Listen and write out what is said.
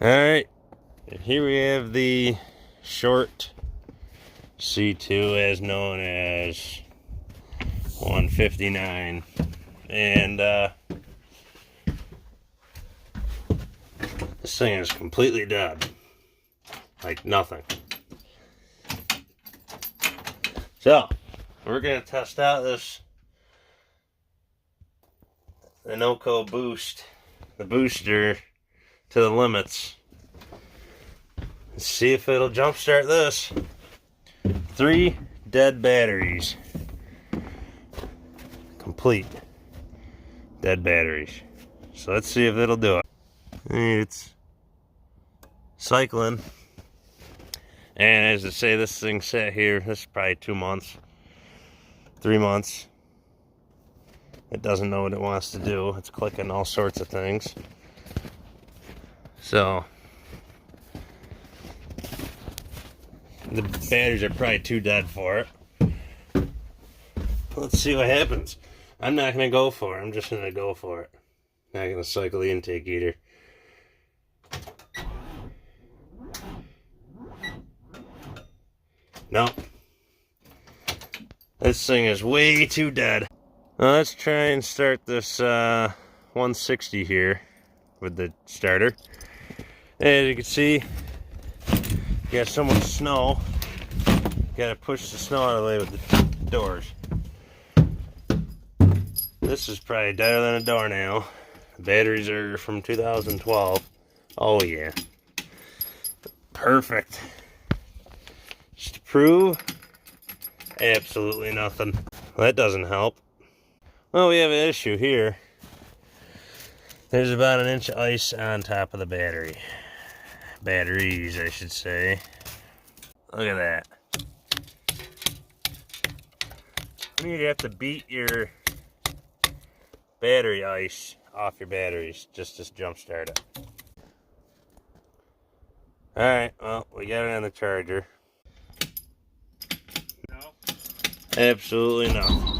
Alright, here we have the short C2 as known as 159, and this thing is completely dead, like nothing. So we're gonna test out this Noco boost, the booster to the limits. Let's see if it'll jumpstart this. 3 dead batteries. Complete dead batteries. So let's see if it'll do it. It's cycling. And as I say, this thing sat here, this is probably 2 months, 3 months. It doesn't know what it wants to do. It's clicking all sorts of things. So the batteries are probably too dead for it. Let's see what happens. I'm not going to go for it. I'm just going to go for it. Not going to cycle the intake heater. Nope. This thing is way too dead. Well, let's try and start this 160 here with the starter. As you can see, you got so much snow. Got to push the snow out of the way with the doors. This is probably deader than a doornail. The batteries are from 2012. Oh yeah. Perfect. Just to prove, absolutely nothing. Well, that doesn't help. Well, we have an issue here. There's about 1 inch of ice on top of the battery. Batteries, I should say. Look at that. You'd have to beat your battery ice off your batteries just to jump start it. Alright, well, we got it on the charger. No. Absolutely no.